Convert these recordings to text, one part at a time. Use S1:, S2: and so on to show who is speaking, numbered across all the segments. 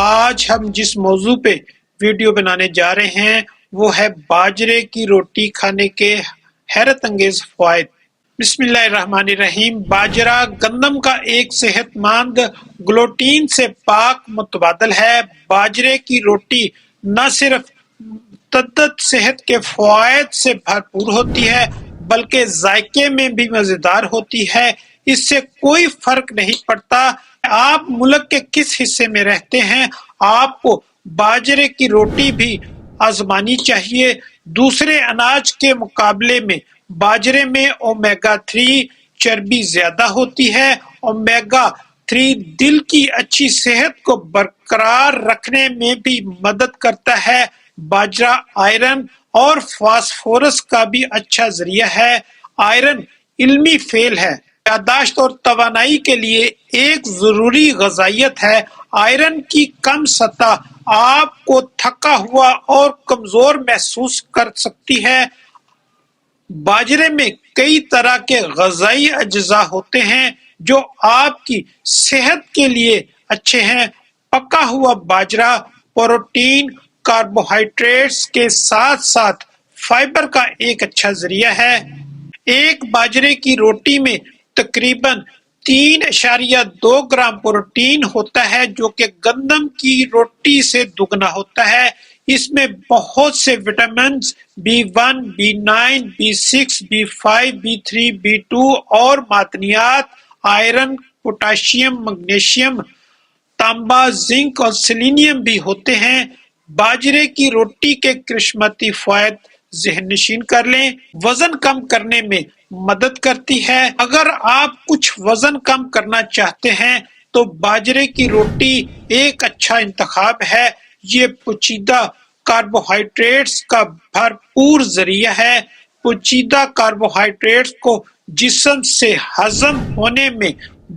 S1: آج ہم جس موضوع پہ ویڈیو بنانے جا رہے ہیں وہ ہے باجرے کی روٹی کھانے کے حیرت انگیز فوائد۔ بسم اللہ الرحمن الرحیم۔ باجرہ گندم کا ایک صحت مند گلوٹین سے پاک متبادل ہے۔ باجرے کی روٹی نہ صرف متعدد صحت کے فوائد سے بھرپور ہوتی ہے بلکہ ذائقے میں بھی مزیدار ہوتی ہے۔ اس سے کوئی فرق نہیں پڑتا آپ ملک کے کس حصے میں رہتے ہیں، آپ کو باجرے کی روٹی بھی آزمانی چاہیے۔ دوسرے اناج کے مقابلے میں باجرے میں اومیگا 3 چربی زیادہ ہوتی ہے۔ اومیگا 3 دل کی اچھی صحت کو برقرار رکھنے میں بھی مدد کرتا ہے۔ باجرہ آئرن اور فاسفورس کا بھی اچھا ذریعہ ہے۔ آئرن علمی فعل ہے، یادداشت اور توانائی کے لیے ایک ضروری غذائیت ہے۔ آئرن کی کم سطح آپ کو تھکا ہوا اور کمزور محسوس کر سکتی ہے۔ باجرے میں کئی طرح کے غذائی اجزاء ہوتے ہیں جو آپ کی صحت کے لیے اچھے ہیں۔ پکا ہوا باجرہ پروٹین، کاربوہائیڈریٹس کے ساتھ ساتھ فائبر کا ایک اچھا ذریعہ ہے۔ ایک باجرے کی روٹی میں تقریباً 3.2 گرام پروٹین ہوتا ہے جو کہ گندم کی روٹی سے دگنا ہوتا ہے۔ اس میں بہت سے vitamins B1، B9، B6، B5، B3، B2 اور معدنیات، آئرن، پوٹاشیم، میگنیشیم، تانبا، زنک اور سیلینیم بھی ہوتے ہیں۔ باجرے کی روٹی کے کرشماتی فوائد ذہن نشین کر لیں۔ وزن کم کرنے میں مدد کرتی ہے۔ اگر آپ کچھ وزن کم کرنا چاہتے ہیں تو باجرے کی روٹی ایک اچھا انتخاب ہے۔ یہ پیچیدہ کاربوہائیڈریٹس کا بھرپور ذریعہ ہے۔ پیچیدہ کاربوہائیڈریٹس کو جسم سے ہضم ہونے میں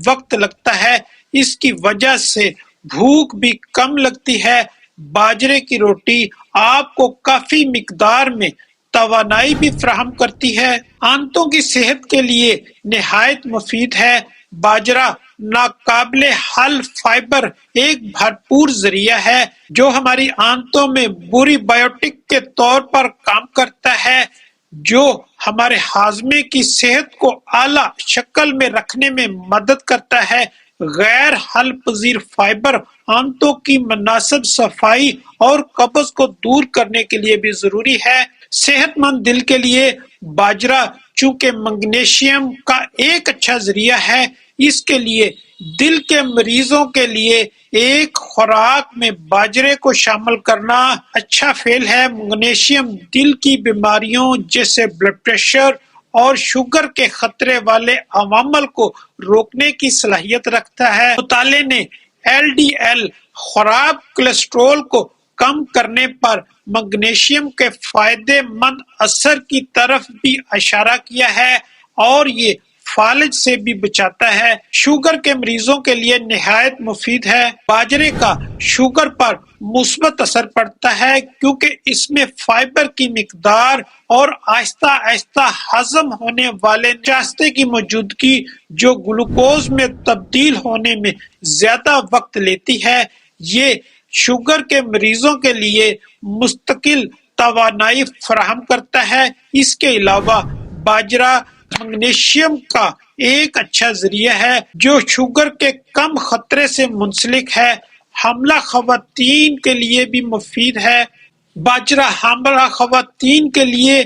S1: وقت لگتا ہے، اس کی وجہ سے بھوک بھی کم لگتی ہے۔ باجرے کی روٹی آپ کو کافی مقدار میں توانائی بھی فراہم کرتی ہے۔ آنتوں کی صحت کے لیے نہایت مفید ہے۔ باجرہ ناقابل حل فائبر ایک بھرپور ذریعہ ہے جو ہماری آنتوں میں پری بائیوٹک کے طور پر کام کرتا ہے، جو ہمارے ہاضمے کی صحت کو اعلیٰ شکل میں رکھنے میں مدد کرتا ہے۔ غیر حل پذیر فائبر آنتوں کی مناسب صفائی اور قبض کو دور کرنے کے لیے بھی ضروری ہے۔ صحت مند دل کے لیے باجرہ چونکہ میگنیشیم کا ایک اچھا ذریعہ ہے، اس کے لیے دل کے مریضوں کے لیے ایک خوراک میں باجرے کو شامل کرنا اچھا فعل ہے۔ میگنیشیم دل کی بیماریوں جیسے بلڈ پریشر اور شوگر کے خطرے والے عوامل کو روکنے کی صلاحیت رکھتا ہے۔ مطالعے نے LDL خراب کولیسٹرول کو کم کرنے پر میگنیشیم کے فائدہ مند اثر کی طرف بھی اشارہ کیا ہے اور یہ فالج سے بھی بچاتا ہے۔ شوگر کے مریضوں کے لیے نہایت مفید ہے۔ باجرے کا شوگر پر مثبت اثر پڑتا ہے کیونکہ اس میں فائبر کی مقدار اور آہستہ آہستہ ہضم ہونے والے نشاستے کی موجودگی جو گلوکوز میں تبدیل ہونے میں زیادہ وقت لیتی ہے، یہ شوگر کے مریضوں کے لیے مستقل توانائی فراہم کرتا ہے۔ اس کے علاوہ باجرہ میگنیشیم کا ایک اچھا ذریعہ ہے جو شوگر کے کم خطرے سے منسلک ہے۔ حاملہ خواتین کے لیے بھی مفید ہے۔ باجرہ حاملہ خواتین کے لیے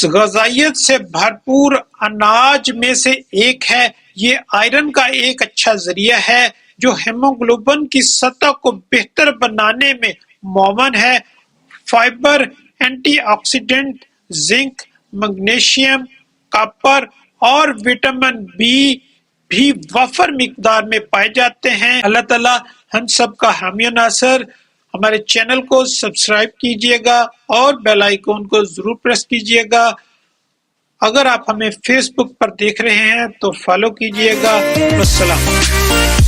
S1: غذائیت سے بھرپور اناج میں سے ایک ہے۔ یہ آئرن کا ایک اچھا ذریعہ ہے جو ہیموگلوبن کی سطح کو بہتر بنانے میں معاون ہے۔ Fibre, antioxidant, zinc, magnesium, copper اور وٹامن بی بھی وافر مقدار میں پائے جاتے ہیں۔ اللہ تعالیٰ ہم سب کا حامی و ناصر۔ ہمارے چینل کو سبسکرائب کیجئے گا اور بیل آئیکن کو ضرور پریس کیجئے گا۔ اگر آپ ہمیں فیس بک پر دیکھ رہے ہیں تو فالو کیجئے گا۔ والسلام۔